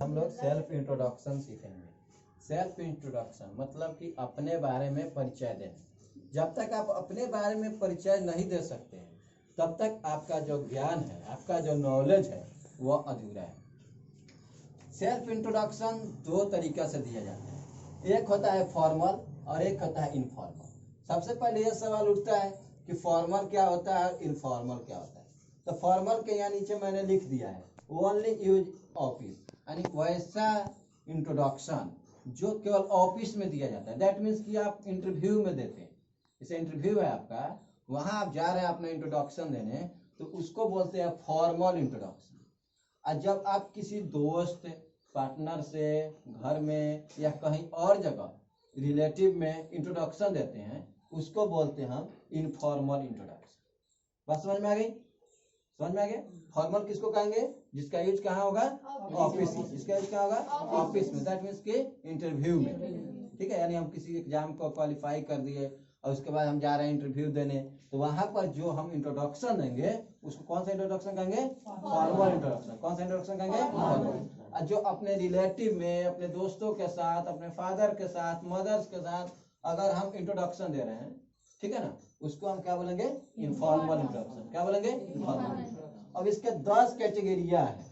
हम लोग self introduction सीखेंगे। सेल्फ इंट्रोडक्शन मतलब कि अपने बारे में परिचय देना। जब तक आप अपने बारे में परिचय नहीं दे सकते हैं तब तक आपका जो ज्ञान है, आपका जो नॉलेज है वो अधूरा है। सेल्फ इंट्रोडक्शन दो तरीका से दिया जाता है, एक होता है फॉर्मल और एक होता है इनफॉर्मल। सबसे पहले यह सवाल उठता है कि फॉर्मल क्या होता है, इनफॉर्मल क्या होता है। तो फॉर्मल के यहाँ नीचे मैंने लिख दिया है ओनली यूज ऑफिस, यानी वैसा इंट्रोडक्शन जो केवल ऑफिस में दिया जाता है। दैट मीन्स कि आप इंटरव्यू में देते हैं, जैसे इंटरव्यू है आपका, वहां आप जा रहे हैं अपना इंट्रोडक्शन देने, तो उसको बोलते हैं फॉर्मल इंट्रोडक्शन। और जब आप किसी दोस्त पार्टनर से घर में या कहीं और जगह रिलेटिव में इंट्रोडक्शन देते हैं उसको बोलते हैं हम इनफॉर्मल इंट्रोडक्शन। बात समझ में आ गई? समझ में आ गया? फॉर्मल किसको कहेंगे? जिसका यूज कहाँ होगा? ऑफिस में। जिसका यूज कहाँ होगा? ऑफिस में। दैट मीन्स के इंटरव्यू में। ठीक है, यानी हम किसी एग्जाम को क्वालिफाई कर दिए और उसके बाद हम जा रहे हैं इंटरव्यू देने, तो वहां पर जो हम इंट्रोडक्शन देंगे उसको कौन सा इंट्रोडक्शन कहेंगे? Formal introduction. कौन सा इंट्रोडक्शन कहेंगे? फॉर्मल। जो अपने रिलेटिव में, अपने दोस्तों के साथ, अपने फादर के साथ, मदर्स के साथ अगर हम इंट्रोडक्शन दे रहे हैं, ठीक है ना, उसको हम क्या बोलेंगे? Informal introduction. क्या बोलेंगे? इनफॉर्मल। अब इसके 10 कैटेगरिया है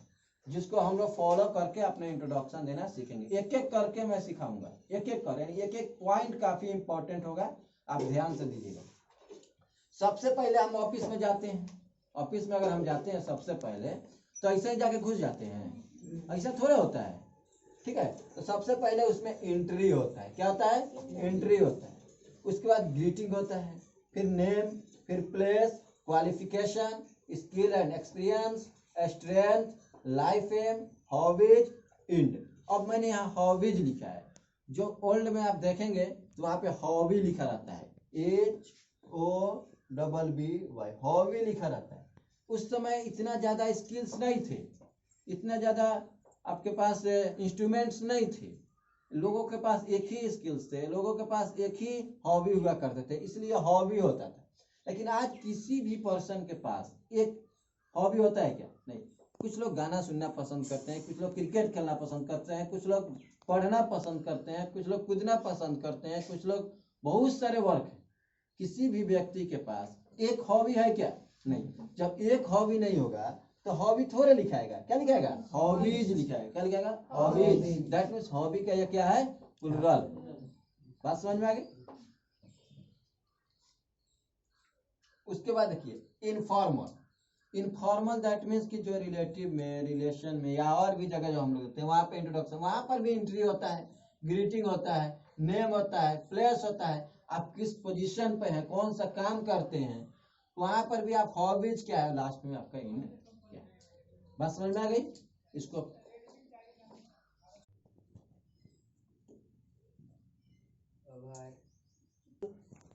जिसको हम लोग फॉलो करके अपने इंट्रोडक्शन देना सीखेंगे। एक एक करके मैं सिखाऊंगा, एक एक कर, एक एक पॉइंट काफी इंपॉर्टेंट होगा, आप ध्यान से दीजिएगा। सबसे पहले हम ऑफिस में जाते हैं। ऑफिस में अगर हम जाते हैं सबसे पहले तो ऐसे ही जाके घुस जाते हैं, ऐसा थोड़ा होता है। ठीक है, तो सबसे पहले उसमें एंट्री होता है। क्या होता है? एंट्री होता है। उसके बाद ग्रीटिंग होता है, फिर नेम, फिर place, qualification, skill and experience, strength, life aim, hobbies, end. अब मैंने यहाँ हॉबीज लिखा है, जो ओल्ड में आप देखेंगे तो वहां पे हॉबी लिखा रहता है, HOBBY, हॉबी लिखा रहता है। उस समय इतना ज्यादा स्किल्स नहीं थे, इतना ज्यादा आपके पास इंस्ट्रूमेंट्स नहीं थे, लोगों के पास एक ही स्किल्स थे, लोगों के पास एक ही हॉबी हुआ करते थे, इसलिए हॉबी होता था। लेकिन आज किसी भी पर्सन के पास एक हॉबी होता है क्या? नहीं। कुछ लोग गाना सुनना पसंद करते हैं, कुछ लोग क्रिकेट खेलना पसंद करते हैं, कुछ लोग पढ़ना पसंद करते हैं, कुछ लोग कूदना पसंद करते हैं, कुछ लोग, बहुत सारे वर्क है। किसी भी व्यक्ति के पास एक हॉबी है क्या? नहीं। जब एक हॉबी नहीं होगा तो हॉबी थोड़े लिखाएगा। क्या लिखाएगा? हॉबीज लिखाएगा। क्या लिखाएगा? हॉबीज। दैट मीन्स हॉबी का ये क्या है? प्लुरल। बात समझ में आ गई? उसके बाद देखिए इनफॉर्मल। इनफॉर्मल दैट मीन्स कि जो रिलेटिव में, रिलेशन में या और भी जगह जो हम लोग होते हैं वहां पे इंट्रोडक्शन, वहां पर भी एंट्री होता है, ग्रीटिंग होता है, नेम होता है, प्लेस होता है, आप किस पोजीशन पे हैं, कौन सा काम करते हैं, वहां पर भी आप हॉबीज क्या है, लास्ट में आपका इंड क्या है। बात समझ में आ गई? इसको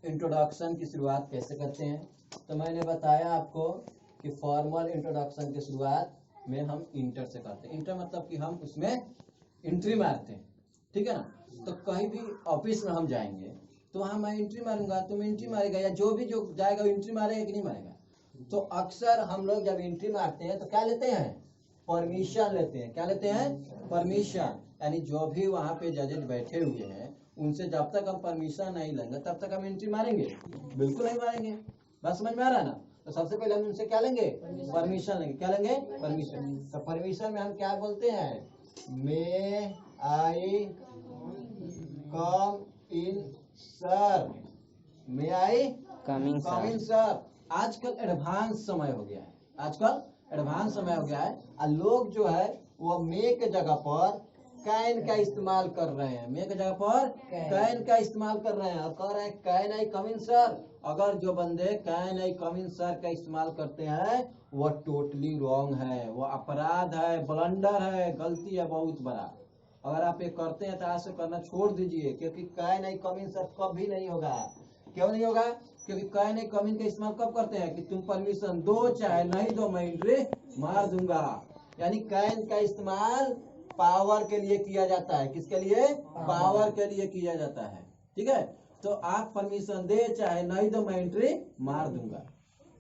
इंट्रोडक्शन की शुरुआत कैसे करते हैं, तो मैंने बताया आपको कि फॉर्मल इंट्रोडक्शन की शुरुआत में हम इंटर से करते हैं। इंटर मतलब कि हम उसमें एंट्री मारते हैं। ठीक है ना, तो कहीं भी ऑफिस में हम जाएंगे तो वहां मैं एंट्री मारूंगा, तुम एंट्री मारेगा, या जो भी जो जाएगा एंट्री मारेगा कि नहीं मारेगा। तो अक्सर हम लोग जब एंट्री मारते हैं तो क्या लेते हैं? परमिशन लेते हैं। क्या लेते हैं? परमिशन। यानी जो भी वहां पे जजेज बैठे हुए हैं उनसे जब तक हम परमिशन नहीं लेंगे तब तक हम एंट्री मारेंगे? बिल्कुल नहीं मारेंगे। बस समझ में आ रहा है ना? तो सबसे पहले हम उनसे क्या लेंगे? परमिशन लेंगे। क्या लेंगे? परमिशन। तो परमिशन में हम क्या बोलते हैं? मे आई कम इन सर, मे आई कम इन सर। आजकल एडवांस समय हो गया है, आजकल एडवांस समय हो गया है, और लोग जो है वो मे के जगह पर कैन का इस्तेमाल कर रहे हैं। मे के जगह पर कैन का इस्तेमाल कर रहे हैं और कह रहे हैं can I come in sir. अगर जो बंदे can I come in sir का इस्तेमाल करते हैं वो टोटली रॉन्ग है, वो अपराध है, ब्लंडर है, गलती है बहुत बड़ा। अगर आप ये करते हैं तो आज से करना छोड़ दीजिए, क्योंकि can I come in sir कभी नहीं होगा। क्यों नहीं होगा? क्योंकि कैन आई कम इन का इस्तेमाल कब करते हैं कि तुम परमिशन दो चाहे नहीं दो, मैं एंट्री मार दूंगा। यानी कैन का इस्तेमाल पावर के लिए किया जाता है। किसके लिए? पावर के लिए किया जाता है। ठीक है, तो आप परमिशन दे चाहे नहीं दो, मैं एंट्री मार दूंगा।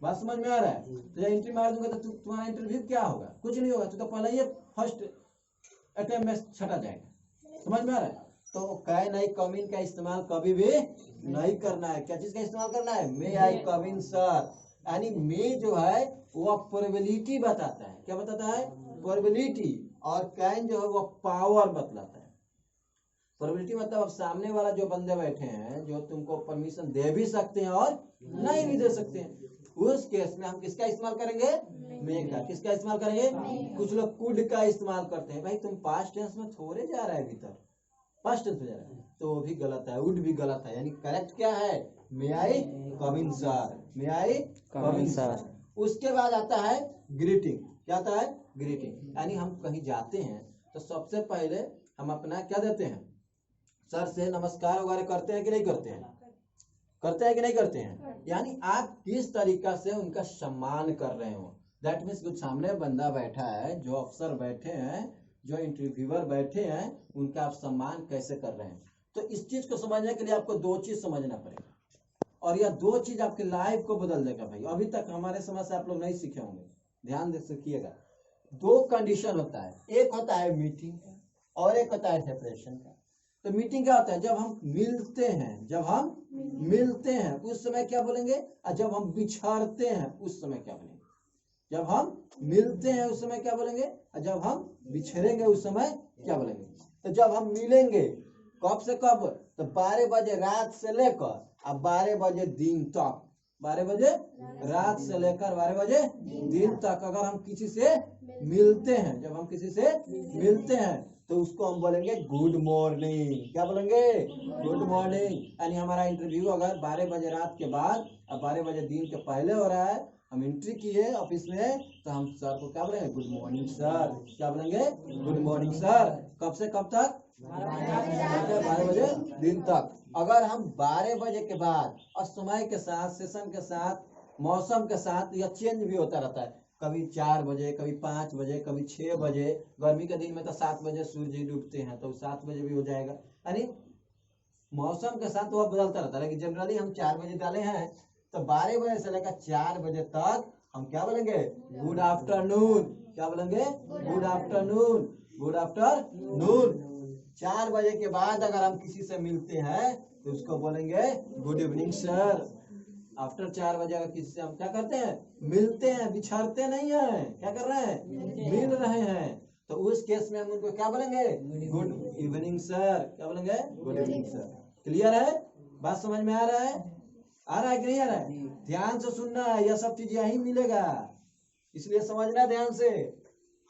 बात समझ में आ रहा है? तो जब एंट्री मार दूंगा तो तुम्हारा इंटरव्यू क्या होगा? कुछ नहीं होगा, तो पहले ही फर्स्ट अटेम्प्ट में छटा जाएगा। समझ में आ रहा है? तो कैन आई कम इन का इस्तेमाल कभी भी नहीं करना है। क्या चीज का इस्तेमाल करना है? मे आई कम इन सर। यानी मे जो है वो प्रोबेबिलिटी बताता है। क्या बताता है? प्रोबेबिलिटी। और कैन जो है वो पावर बतलाता है। प्रोबेबिलिटी मतलब अब सामने वाला जो बंदे बैठे हैं, जो तुमको परमिशन दे भी सकते हैं और नहीं भी दे सकते हैं, उस केस में हम किसका इस्तेमाल करेंगे? मे का। किसका इस्तेमाल करेंगे? कुछ लोग कुड का इस्तेमाल करते हैं। भाई तुम पास्ट टेंस में थोड़े जा रहा है भीतर, पास्ट टेंस में जा रहा है, तो वो भी गलत है, वुड भी गलत है। यानी करेक्ट क्या है? मे आई कम इन सर। मे आई कम इन सर। उसके बाद आता है ग्रीटिंग। क्या आता है? ग्रीटिंग। यानी हम कहीं जाते हैं तो सबसे पहले हम अपना क्या देते हैं? सर से नमस्कार वगैरह करते हैं कि नहीं करते हैं? करते हैं कि नहीं करते हैं? यानी आप किस तरीका से उनका सम्मान कर रहे हो। दैट मीन्स कुछ सामने बंदा बैठा है, जो अफसर बैठे हैं, जो इंटरव्यूअर बैठे हैं, उनका आप सम्मान कैसे कर रहे हैं। तो इस चीज को समझने के लिए आपको दो चीज समझना पड़ेगा, और यह दो चीज आपके लाइफ को बदल देगा। भाई अभी तक हमारे समझ से आप लोग नहीं सीखे होंगे, ध्यान दे सीखिएगा। दो कंडीशन होता है, एक होता है मीटिंग का और एक होता है सेपरेशन का। तो मीटिंग क्या होता है? जब हम मिलते हैं, जब हम मिलते हैं उस समय क्या बोलेंगे, और जब हम बिछड़ते हैं उस समय क्या बोलेंगे। जब हम मिलते हैं उस समय क्या बोलेंगे, और जब हम बिछड़ेंगे उस समय क्या बोलेंगे। तो जब हम मिलेंगे कब से कब? तो 12 बजे रात से लेकर अब 12 बजे दिन तक, 12 बजे रात से लेकर 12 बजे दिन तक अगर हम किसी से मिलते हैं, जब हम किसी से मिलते हैं तो उसको हम बोलेंगे गुड मॉर्निंग। क्या बोलेंगे? Good morning. यानी हमारा इंटरव्यू अगर 12 बजे रात के बाद और 12 बजे दिन के पहले हो रहा है, हम एंट्री किए ऑफिस में, तो हम सर को क्या बोलेंगे? Good morning sir. क्या बोलेंगे? Good morning sir. कब से कब तक? 12 बजे दिन तक। अगर हम 12 बजे के बाद और समय के साथ, सेशन के साथ, मौसम के साथ यह चेंज भी होता रहता है, कभी 4 बजे, कभी 5 बजे, कभी 6 बजे। गर्मी के दिन में तो 7 बजे सूर्य डूबते हैं, तो 7 बजे भी हो जाएगा। यानी मौसम के साथ वह बदलता रहता है, लेकिन जनरली हम 4 बजे डाले हैं, तो 12 बजे से लेकर 4 बजे तक हम क्या बोलेंगे? Good afternoon. क्या बोलेंगे? Good afternoon. Good afternoon. 4 बजे के बाद अगर हम किसी से मिलते हैं तो उसको बोलेंगे गुड इवनिंग सर। आफ्टर 4 बजे अगर किसी से हम क्या करते हैं? मिलते हैं, बिछड़ते नहीं हैं। क्या कर रहे हैं? मिल रहे हैं। तो उस केस में हम उनको क्या बोलेंगे? Good evening sir. क्या बोलेंगे? Good evening sir. क्लियर है? बात समझ में आ रहा है? आ रहा है कि नहीं आ रहा है? ध्यान से सुनना, यह सब चीज यही मिलेगा, इसलिए समझना ध्यान से।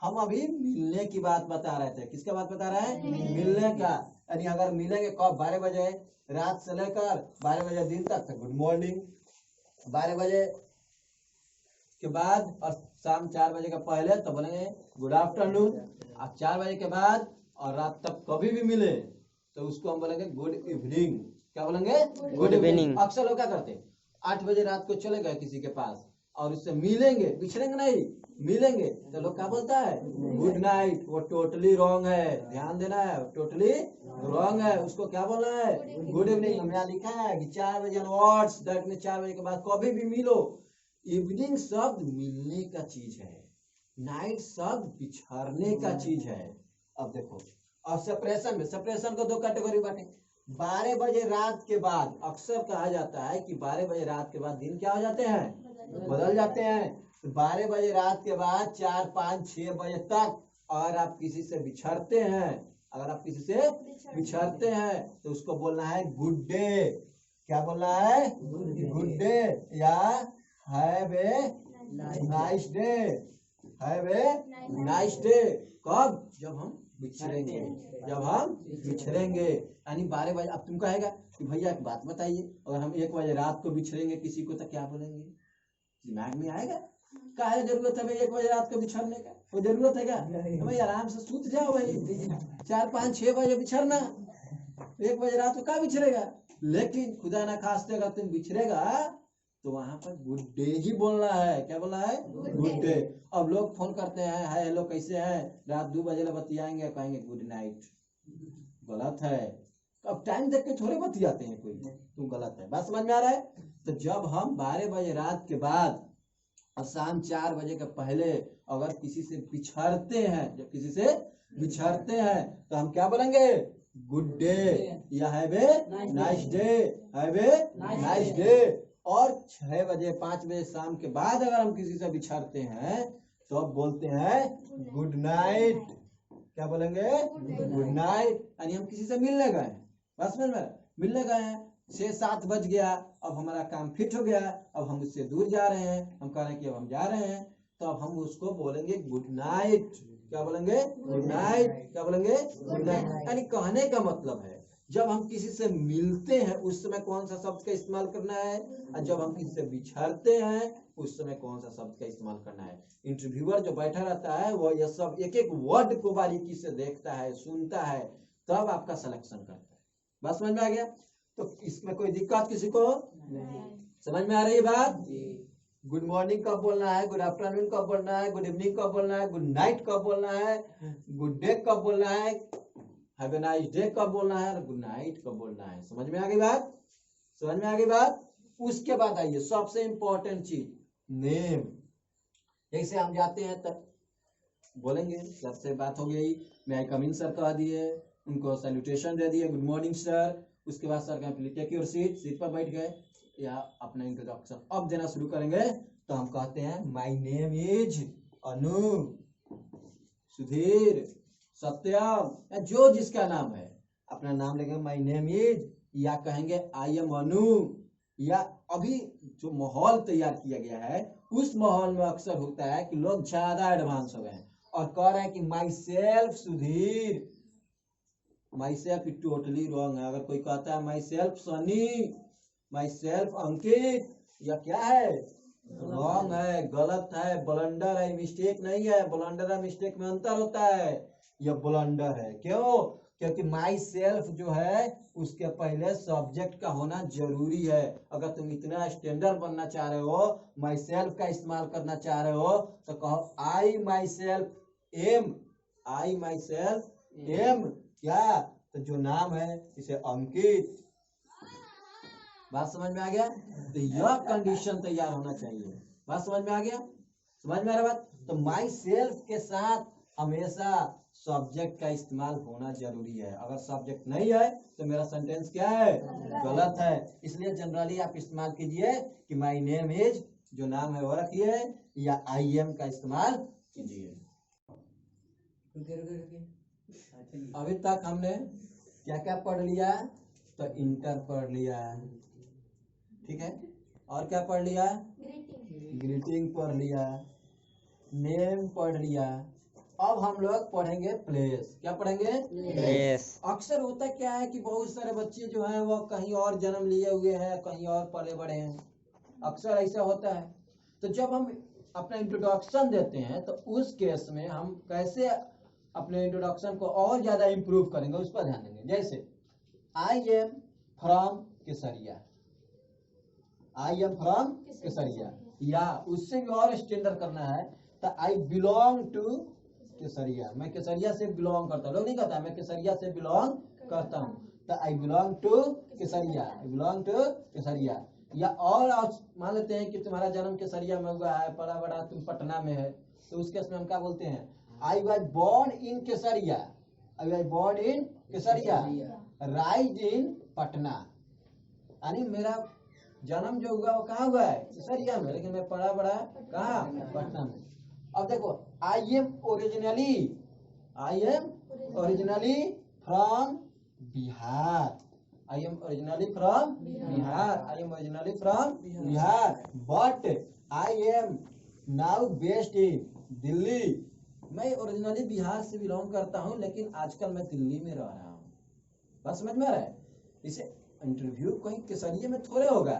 हम अभी मिलने की बात बता रहे थे। किसका बात बता रहे हैं? मिलने का। यानी अगर मिलेंगे कब? 12 बजे रात से लेकर 12 बजे दिन तक, तो गुड मॉर्निंग। 12 बजे के बाद और शाम 4 बजे का पहले तो बोलेंगे गुड आफ्टरनून। अब 4 बजे के बाद और रात तक कभी भी मिले तो उसको हम बोलेंगे गुड इवनिंग। क्या बोलेंगे? Good evening. अक्सर लोग क्या करते हैं? 8 बजे रात को चले गए किसी के पास और उससे मिलेंगे, बिछड़ेंगे नहीं, मिलेंगे, तो लोग क्या बोलता है? Good night. वो टोटली रॉन्ग है, ध्यान देना है, टोटली रॉन्ग है। उसको क्या बोलना है? Good evening. हमने यहाँ लिखा है कि 4 बजे ऑनवर्ड्स, दैट मींस 4 बजे के बाद कभी भी मिलो। इवनिंग शब्द मिलने का चीज है, नाइट शब्द बिछड़ने का चीज है। अब देखो, अब सेपरेशन में, सेपरेशन को दो कैटेगरी बांटे। 12 बजे रात के बाद अक्सर कहा जाता है कि 12 बजे रात के बाद दिन क्या हो जाते हैं? बदल जाते हैं। तो 12 बजे रात के बाद 4, 5, 6 बजे तक अगर आप किसी से बिछड़ते हैं, अगर आप किसी से बिछड़ते हैं तो उसको बोलना है गुड डे। क्या बोलना है? गुड डे या have a nice day. Have a nice day. कब? जब हम बिछड़ेंगे, जब हम बिछड़ेंगे। यानी 12 बजे। अब तुम कहेगा कि भैया एक बात बताइए, अगर हम 1 बजे रात को बिछड़ेंगे किसी को तो क्या बोलेंगे? दिमाग में आएगा क्या जरूरत है भाई 1 बजे रात को बिछड़ने का? कोई जरूरत है क्या? तो भाई आराम से सूत जाओ भाई, 4, 5, 6 बजे बिछड़ना, 1 बजे रात को क्या बिछड़ेगा? लेकिन खुदा ना खास्ते अगर तुम बिछड़ेगा तो वहां पर गुड डे ही बोलना है। क्या बोलना है? Good day. अब लोग फोन करते हैं, हाय हेलो कैसे हैं, रात 2 बजे बतियाएंगे, कहेंगे गुड नाइट। गलत है। अब टाइम देख के थोड़े बतियाते हैं कोई, तुम गलत है। बात समझ में आ रहा है? तो जब हम 12 बजे रात के बाद और शाम 4 बजे के पहले अगर किसी से बिछड़ते हैं, जब किसी से बिछड़ते हैं तो हम क्या बोलेंगे? गुड डे या have a nice day, have a nice day. और 6 बजे 5 बजे शाम के बाद अगर हम किसी से बिछड़ते हैं तो अब बोलते हैं गुड नाइट। क्या बोलेंगे? Good night. यानी हम किसी से मिलने गए हैं, बस में मिलने गए हैं, 6-7 बज गया, अब हमारा काम फिट हो गया, अब हम उससे दूर जा रहे हैं, हम कह रहे हैं कि अब हम जा रहे हैं, तो अब हम उसको बोलेंगे गुड नाइट। क्या बोलेंगे? Good night. क्या बोलेंगे? Good night. यानी कहने का मतलब है जब हम किसी से मिलते हैं उस समय कौन सा शब्द का इस्तेमाल करना है, और जब हम किसी से बिछड़ते हैं उस समय कौन सा शब्द का इस्तेमाल करना है। इंटरव्यूअर जो बैठा रहता है वो यह सब एक एक वर्ड को बारीकी से देखता है, सुनता है, तब आपका सिलेक्शन करता है। बात समझ में आ गया? तो इसमें कोई दिक्कत किसी को नहीं? समझ में आ रही है बात? गुड मॉर्निंग कब बोलना है, गुड आफ्टरनून कब बोलना है, गुड इवनिंग कब बोलना है, गुड नाइट कब बोलना है, गुड डे कब बोलना है, हैव ए नाइस डे कब बोलना है, और गुड नाइट कब बोलना है। समझ में आ गई बात? समझ में आ गई बात? उसके बाद आइए सबसे इंपॉर्टेंट चीज, नेम। जैसे हम जाते हैं तब बोलेंगे, सर से बात हो गई, मैं आई कम इन सर कह दिए, उनको सैल्यूटेशन दे दिए, गुड मॉर्निंग सर। उसके बाद सर कहें please take your seat, seat पर बैठ गए, या अपना इंट्रोडक्शन अब देना शुरू करेंगे। तो हम कहते हैं माय नेम इज अनु, सुधीर, सत्यम, या जो जिसका नाम है अपना नाम लेंगे माय नेम इज, या कहेंगे आई एम अनु। या अभी जो माहौल तैयार किया गया है उस माहौल में अक्सर होता है कि लोग ज्यादा एडवांस हो गए हैं और कह रहे हैं कि myself Sudhir. Myself totally wrong है। अगर कोई कहता है myself Sunny, myself Ankit, या क्या है? रॉन्ग है, गलत है, ब्लंडर है, मिस्टेक नहीं है। ब्लंडर और मिस्टेक में अंतर होता है, यह ब्लंडर है। क्यों? क्योंकि माई सेल्फ जो है उसके पहले सब्जेक्ट का होना जरूरी है। अगर तुम इतना स्टैंडर्ड बनना चाह रहे हो, माई सेल्फ का इस्तेमाल करना चाह रहे हो, तो कहो I myself am, I myself am. क्या? तो जो नाम है इसे अंकित। बात समझ में आ गया? तो यह कंडीशन तैयार होना चाहिए। बात समझ में आ गया? समझ में आ रहा बात? तो माई सेल्फ के साथ हमेशा सब्जेक्ट का इस्तेमाल होना जरूरी है। अगर सब्जेक्ट नहीं है तो मेरा सेंटेंस क्या है? गलत है। इसलिए जनरली आप इस्तेमाल कीजिए कि माई नेम इज, जो नाम है वो रखिए, या आई एम का इस्तेमाल कीजिए। अभी तक हमने क्या क्या पढ़ लिया? तो इंटर पढ़ लिया, ठीक है, और क्या पढ़ लिया? ग्रीटिंग पढ़ लिया, नेम पढ़ लिया। अब हम लोग पढ़ेंगे प्लेस। क्या पढ़ेंगे? प्लेस। अक्सर होता क्या है कि बहुत सारे बच्चे जो हैं वो कहीं और जन्म लिए हुए हैं, कहीं और पले बड़े हैं, अक्सर ऐसा होता है। तो जब हम अपना इंट्रोडक्शन देते हैं तो उस केस में हम कैसे अपने इंट्रोडक्शन को और ज्यादा इम्प्रूव करेंगे उस पर ध्यान देंगे। जैसे I am from Kesariya, I am from Kesariya, या उससे भी और स्टैंडर्ड करना है तो आई बिलोंग टू केसरिया, मैं केसरिया से बिलोंग करता हूँ। लोग नहीं कहता मैं केसरिया से बिलोंग करता हूँ, तो I belong to Kesariya, I belong to Kesariya. या और मान लेते हैं कि तुम्हारा जन्म केसरिया में हुआ है, बड़ा बड़ा तुम पटना में है, तो उस केस में हम क्या बोलते हैं? I was born in Kesariya, I was born in Kesariya, raise in Patna. यानी मेरा जन्म जो हुआ वो कहाँ हुआ है? केसरिया में, लेकिन मैं पढ़ा बड़ा कहाँ? पटना में। अब देखो I am originally, I am originally from Bihar, I am originally from Bihar, I am originally from Bihar, but I am now based in Delhi. मैं ओरिजिनली बिहार से बिलोंग करता हूँ, लेकिन आजकल मैं दिल्ली में रह रहा हूँ। बात समझ में आ रहा है? इसे इंटरव्यू कहीं केसरिया में थोड़े होगा,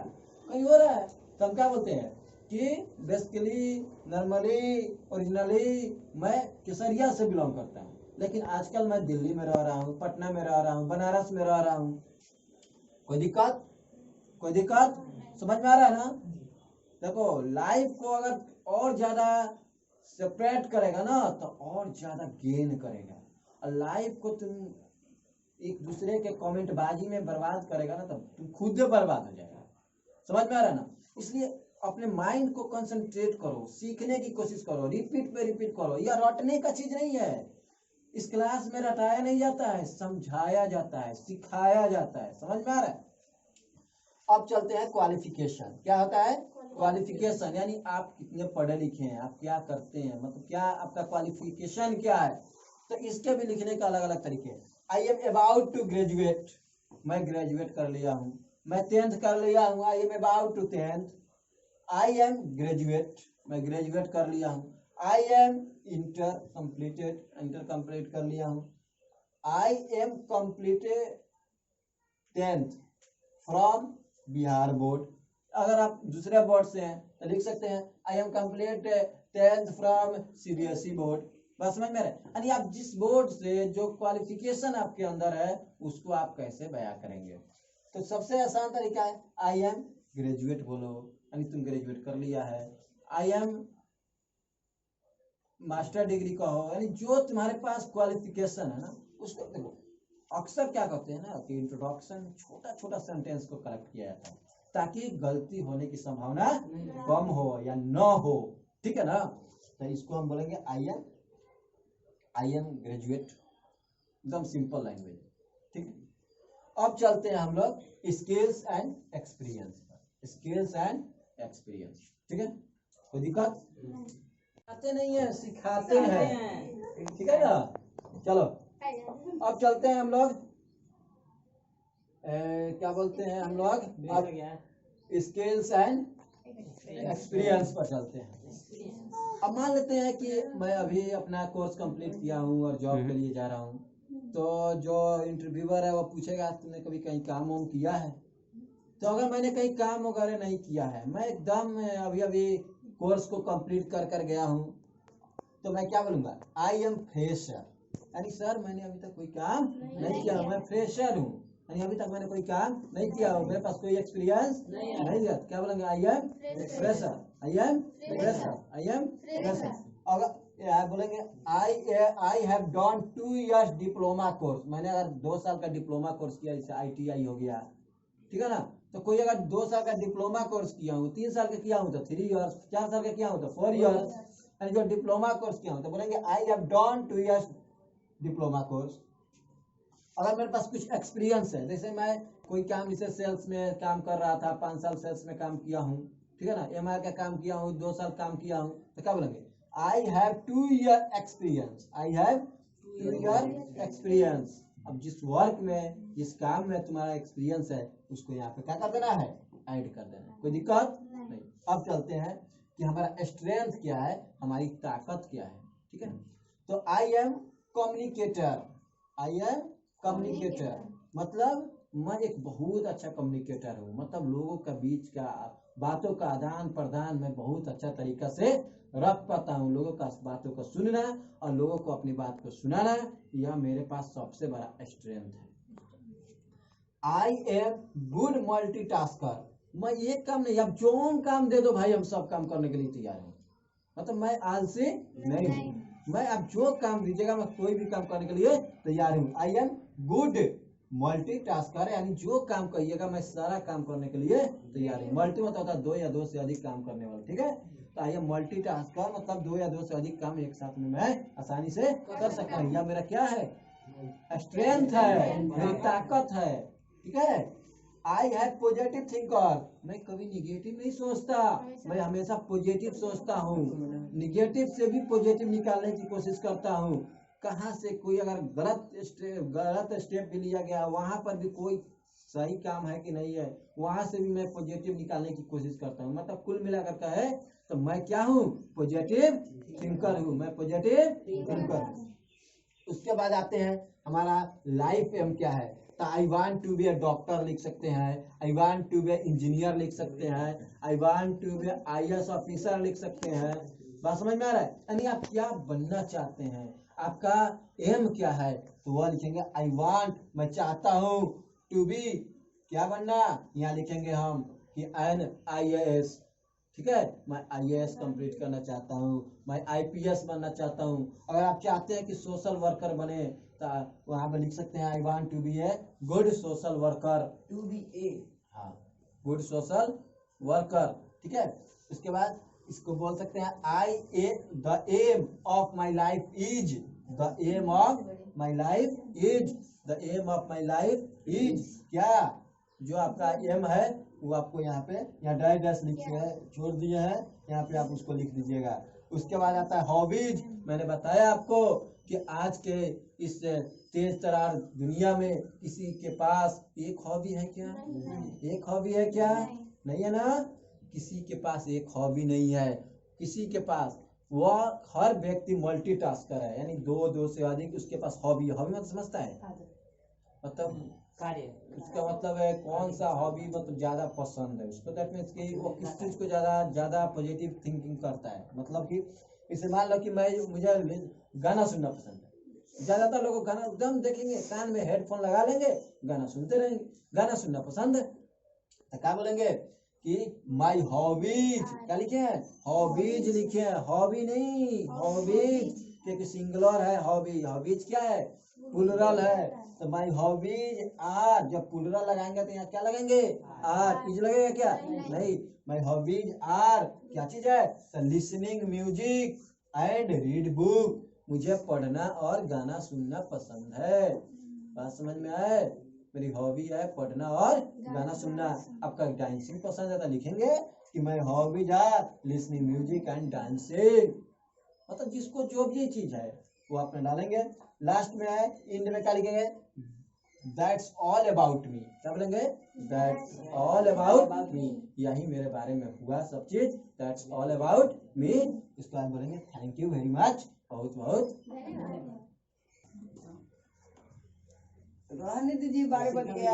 कहीं हो रहा है, तो हम क्या बोलते हैं कि बेसिकली, नॉर्मली, ओरिजिनली मैं केसरिया से बिलोंग करता हूँ, लेकिन आजकल मैं दिल्ली में रह रहा हूँ, पटना में रह रहा हूँ, बनारस में रह रहा हूँ। कोई दिक्कत? कोई दिक्कत? समझ में आ रहा है ना? देखो लाइफ को अगर और ज्यादा सेपरेट करेगा ना तो और ज्यादा गेन करेगा, और लाइफ को तुम एक दूसरे के कमेंट बाजी में बर्बाद करेगा ना तो तुम खुद बर्बाद हो जाएगा। समझ में आ रहा है ना? इसलिए अपने माइंड को कंसंट्रेट करो, सीखने की कोशिश करो, रिपीट पे रिपीट करो। यह रटने का चीज नहीं है। इस क्लास में रटाया नहीं जाता है, समझाया जाता है, सिखाया जाता है। समझ में आ रहा है? अब चलते हैं क्वालिफिकेशन। क्या होता है क्वालिफिकेशन? यानी आप कितने पढ़े लिखे हैं, आप क्या करते हैं, मतलब क्या आपका क्वालिफिकेशन क्या है। तो इसके भी लिखने का अलग अलग तरीके हैं। I am about to graduate, मैं ग्रेजुएट कर लिया हूँ। मैं 10th कर लिया हूँ, I am about to 10th। I am graduate, मैं ग्रेजुएट कर लिया हूँ। I am inter completed, inter complete कर लिया हूँ। I am completed 10th from Bihar board. अगर आप दूसरे बोर्ड से हैं तो लिख सकते हैं I M complete 10th from CBSE board. बस समझ में रहे? यानी आप जिस बोर्ड से जो क्वालिफिकेशन आपके अंदर है उसको आप कैसे बयां करेंगे। तो सबसे आसान तरीका है आई एम ग्रेजुएट बोलो, यानी तुम ग्रेजुएट कर लिया है। आई एम मास्टर डिग्री कहो, यानी जो तुम्हारे पास क्वालिफिकेशन है ना उसको देखो। अक्सर क्या करते हैं ना कि इंट्रोडक्शन छोटा छोटा सेंटेंस को करेक्ट किया जाता है ताकि गलती होने की संभावना कम हो या न हो। ठीक है ना? तो इसको हम बोलेंगे आई एम ग्रेजुएट, एकदम सिंपल लैंग्वेज। ठीक है। अब चलते हैं हम लोग स्किल्स एंड एक्सपीरियंस पर। स्किल्स एंड एक्सपीरियंस, ठीक है? कोई दिक्कत? सिखाते नहीं है, सिखाते हैं। ठीक है ना? चलो अब चलते हैं हम लोग क्या बोलते हैं हम लोग अब स्किल्स एंड एक्सपीरियंस पर चलते हैं। अब मान लेते हैं कि मैं अभी अपना कोर्स कंप्लीट किया हूँ और जॉब के लिए जा रहा हूँ। तो जो इंटरव्यूअर है वो पूछेगा तुमने कभी कहीं काम वाम किया है। तो अगर मैंने कहीं काम वगैरह नहीं किया है, मैं एकदम अभी अभी कोर्स को कंप्लीट कर कर गया हूँ, तो मैं क्या बोलूँगा आई एम फ्रेशर। यानी सर मैंने अभी तक कोई काम नहीं किया, मैं फ्रेशर हूँ, यानी अभी तक मैंने कोई काम नहीं किया हो, मेरे पास कोई एक्सपीरियंस नहीं है। क्या बोलेंगे I am fresher, I am fresher, I am fresher. अगर बोलेंगे I have done 2 years diploma course, मैंने अगर 2 साल का डिप्लोमा कोर्स किया, जैसे ITI हो गया, ठीक है ना? तो कोई अगर 2 साल का डिप्लोमा कोर्स किया हूँ, 3 साल का किया हूँ तो 3 years, 4 साल का किया हूँ तो 4 years, यानी जो डिप्लोमा कोर्स किया हूँ तो बोलेंगे I have done 2 years diploma course. अगर मेरे पास कुछ एक्सपीरियंस है, जैसे मैं कोई काम जैसे सेल्स में काम कर रहा था, 5 साल सेल्स में काम किया हूँ, ठीक है ना? MR का काम किया हूँ, 2 साल काम किया हूँ, तो क्या बोलेंगे I have 2 year experience, I have 2 year experience. अब जिस वर्क में जिस काम में तुम्हारा एक्सपीरियंस है उसको यहाँ पे क्या कर देना है, ऐड कर देना है। कोई दिक्कत नहीं। अब चलते हैं कि हमारा स्ट्रेंथ क्या है, हमारी ताकत क्या है। ठीक है? तो I am communicator, I am communicator मतलब मैं एक बहुत अच्छा कम्युनिकेटर हूँ, मतलब लोगों के बीच का बातों का आदान प्रदान मैं बहुत अच्छा तरीका से रख पाता हूँ। लोगों का बातों को सुनना और लोगों को अपनी बात को सुनाना, यह मेरे पास सबसे बड़ा स्ट्रेंथ है। आई एम गुड मल्टीटास्कर, मैं एक काम नहीं, अब जो काम दे दो भाई हम सब काम करने के लिए तैयार हूँ, मतलब मैं आलसी नहीं हूँ। मैं अब जो काम दीजिएगा मैं कोई भी काम करने के लिए तैयार हूँ। आई एम गुड मल्टीटास्कर, यानी जो काम कहिएगा मैं सारा काम करने के लिए तैयार हूँ। मल्टी मतलब होता है 2 या 2 से अधिक काम करने वाला। ठीक है? तो आई एम मल्टीटास्कर मतलब 2 या 2 से अधिक काम एक साथ में मैं आसानी से कर सकता हूँ। यह मेरा क्या है, स्ट्रेंथ है, मेरी ताकत है। ठीक है? आई हैव पॉजिटिव थिंकर, मैं कभी निगेटिव नहीं सोचता, मैं हमेशा पॉजिटिव सोचता हूँ। निगेटिव से भी पॉजिटिव निकालने की कोशिश करता हूँ। कहाँ से कोई अगर गलत स्टेप भी लिया गया, वहां पर भी कोई सही काम है कि नहीं है, वहां से भी मैं पॉजिटिव निकालने की कोशिश करता हूँ। मतलब कुल मिलाकर का है तो मैं क्या हूँ, पॉजिटिव थिंकर हूँ, मैं पॉजिटिव थिंकर हूँ। उसके बाद आते हैं हमारा लाइफ एम क्या है। तो I want to be a doctor लिख सकते हैं, I want to be engineer लिख सकते हैं, I want to be IAS officer लिख सकते हैं। बात समझ में आ रहा है? यानी आप क्या बनना चाहते हैं, आपका एम क्या है, तो वह लिखेंगे आई वांट, मैं चाहता हूँ टू बी, क्या बनना, यहाँ लिखेंगे हम कि एन IAS। ठीक है? मैं IAS कंप्लीट करना चाहता हूँ, मैं IPS बनना चाहता हूँ। अगर आप चाहते हैं कि सोशल वर्कर बने तो वहां पर लिख सकते हैं I want to be a good social worker, to be a, हाँ, गुड सोशल वर्कर। ठीक है? उसके बाद इसको बोल सकते हैं the aim of my life is, the aim of my life is, the aim of my life is, क्या जो आपका एम है वो आपको यहाँ पे यहाँ ड्राई डैश लिखे है छोड़ दिए हैं, यहाँ पे आप उसको लिख दीजिएगा। उसके बाद आता है हॉबीज। मैंने बताया आपको कि आज के इस तेज तरार दुनिया में किसी के पास एक हॉबी है क्या? एक हॉबी है क्या? नहीं है ना। किसी के पास एक हॉबी नहीं है, किसी के पास। वह हर व्यक्ति मल्टीटास्कर है, यानी दो से अधिक उसके पास हॉबी है। हॉबी मतलब समझता है, मतलब कार्य। उसका मतलब है कौन सा हॉबी मतलब ज्यादा पसंद है उसको, दैट मीन्स कि वो किस चीज को ज्यादा पॉजिटिव थिंकिंग करता है। मतलब कि इसे मान लो कि मुझे गाना सुनना पसंद है। ज्यादातर लोगों को गाना एकदम देखेंगे, कान में हेडफोन लगा लेंगे, गाना सुनते रहेंगे। गाना सुनना पसंद है तो क्या बोलेंगे कि माई हॉबीज, क्या लिखे हैं? हॉबीज लिखे हैं, हॉबी नहीं, हॉबीज, क्योंकि सिंगुलर है हॉबी। हॉबीज क्या है? प्लुरल है। तो माई हॉबीज आर, जब प्लुरल लगाएंगे तो यहाँ क्या लगेंगे? आर। इज लगेगा क्या? नहीं। माई हॉबीज आर क्या चीज है? तो listening music and read book, मुझे पढ़ना और गाना सुनना पसंद है। बात समझ में आए? मेरी हॉबी है पढ़ना और गाना सुनना। आपका डांसिंग पसंद है तो लिखेंगे कि my hobbies are listening music and dancing. मतलब जिसको जो भी चीज है वो आपने डालेंगे। लास्ट में है इंड में क्या लिखेंगे? That's all about me. क्या बोलेंगे? दैट्स ऑल अबाउट मी, यही मेरे बारे में हुआ सब चीज। That's all about me. इसके बाद बोलेंगे थैंक यू वेरी मच, बहुत बहुत। राजनीति जी बारे बन गया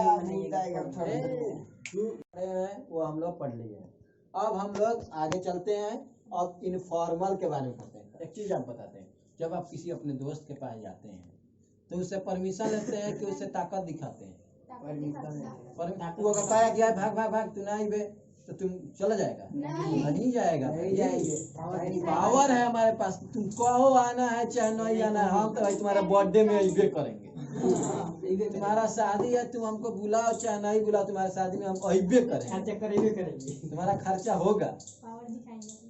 वो हम लोग पढ़ लिए। अब हम लोग आगे चलते हैं और इनफॉर्मल के बारे में पढ़ते हैं। एक चीज आप बताते हैं, जब आप किसी अपने दोस्त के पास जाते हैं तो उससे परमिशन लेते हैं कि उससे ताकत दिखाते हैं? वो कहता है कि भाग भाग भाग, तू नहीं बे, तो तुम चला जाएगा? नहीं जाएगा। पावर है हमारे पास, तुम कहो आना है चाहे नहीं आना है, हम तो भाई तुम्हारा बर्थडे में अइबे करेंगे। तुम्हारा शादी है, तुम हमको बुलाओ चाहे नहीं बुलाओ, तुम्हारी शादी में हम अइबे करेंगे, तुम्हारा खर्चा होगा।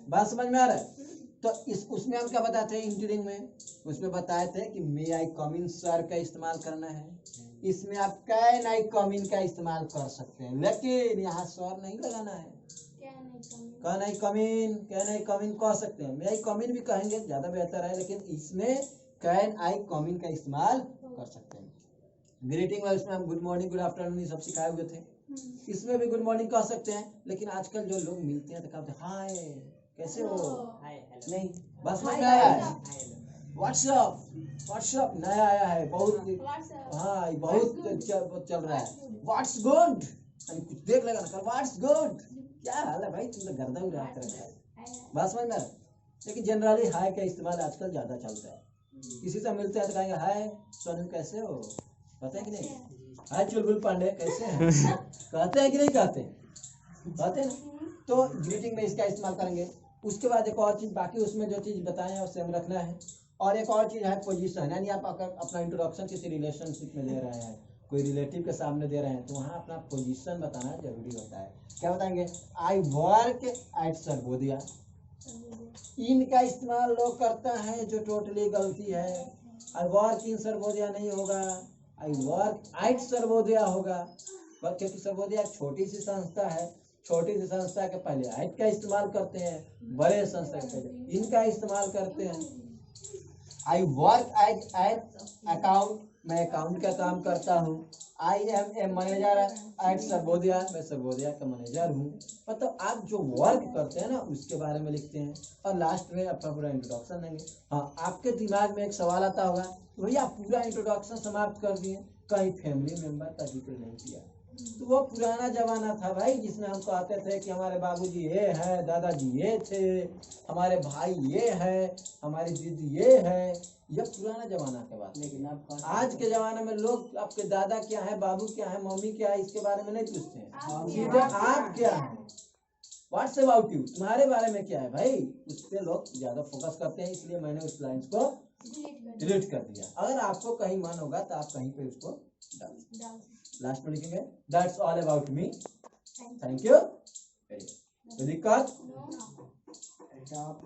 बात समझ में आ रहा है? तो उसमें हम क्या बताते हैं इंजीनियरिंग में? उसमें बताए थे कि मे आई कम इन सर का इस्तेमाल करना है। इसमें आप कैन आई कम इन का इस्तेमाल कर सकते हैं, लेकिन यहाँ सर नहीं लगाना है। Can I come in, can I कम इन कह सकते हैं, मे आई कम इन भी कहेंगे, ज्यादा बेहतर है, लेकिन इसमें कैन आई कम इन का इस्तेमाल कर सकते हैं। ग्रीटिंग में उसमें हम गुड मॉर्निंग, गुड आफ्टरनून सब सिखाए हुए थे। इसमें भी गुड मॉर्निंग कह सकते हैं, लेकिन आजकल जो लोग मिलते हैं तो कहते हैं हाय कैसे हो, नहीं बस में आया है। व्हाट्सअप, व्हाट्सअप नया आया है, बहुत हाँ बहुत चल रहा है। व्हाट्स गुड, कुछ देख लेगा ना, व्हाट्स गुड, क्या हाल है भाई, तुम तो गर्दा उड़ा कर रहे हो। बस में लेकिन जनरली हाय का इस्तेमाल आजकल ज्यादा चलता है। किसी से मिलते हैं तो कहेंगे हाय सोनू कैसे हो, कहते हैं कि नहीं? हाय चुलबुल पांडे कैसे हैं, कहते हैं कि नहीं कहते? कहते हैं। तो ग्रीटिंग में इसका इस्तेमाल करेंगे। उसके बाद एक और चीज, बाकी उसमें जो चीज बताए हैं उससे हम रखना है। और एक और चीज है पोजीशन, यानी आप अपना इंट्रोडक्शन किसी रिलेशनशिप में दे रहे हैं, कोई रिलेटिव के सामने दे रहे हैं, तो वहाँ अपना पोजीशन बताना जरूरी होता है। क्या बताएंगे? आई वर्क एट सर्वोदया। इनका इस्तेमाल लोग करता है जो टोटली गलती है। आई वर्क इन सर्वोदया नहीं होगा, आई वर्क एट सर्वोदया होगा, क्योंकि सर्वोदया एक छोटी सी संस्था है। छोटी सी संस्था के पहले एट का इस्तेमाल करते हैं, बड़े संस्था के पहले इनका इस्तेमाल करते हैं। आई वर्क एट अकाउंट, मैं अकाउंट का काम करता हूँ। I am a manager at Sarvodaya, मैं सर्वोदया का मैनेजर हूँ। मतलब आप जो वर्क करते हैं ना उसके बारे में लिखते हैं, और लास्ट में अपना पूरा इंट्रोडक्शन देंगे। हाँ, आपके दिमाग में एक सवाल आता होगा भैया आप पूरा इंट्रोडक्शन समाप्त कर दिए, कहीं फैमिली मेंबर का जिक्र नहीं किया। तो वो पुराना जमाना था भाई, जिसमें हम कहते थे कि हमारे बाबूजी ये है, दादाजी ये थे, हमारे भाई ये है, हमारी दीदी ये है। यह पुराना जमाना के बात। लेकिन आज के जमाने में लोग आपके दादा क्या है, बाबू क्या है, मम्मी क्या है, इसके बारे में नहीं पूछते हैं, सीधे आप क्या है, व्हाट्स अबाउट यू, तुम्हारे बारे में क्या है भाई, उस पर लोग ज्यादा फोकस करते हैं। इसलिए मैंने उस लाइन को डिलीट कर दिया। अगर आपको कहीं मन होगा तो आप कहीं पे उसको डाल लास्ट में लिखेंगे that's all about me, thank you, कोई दिक्कत? अच्छा, आप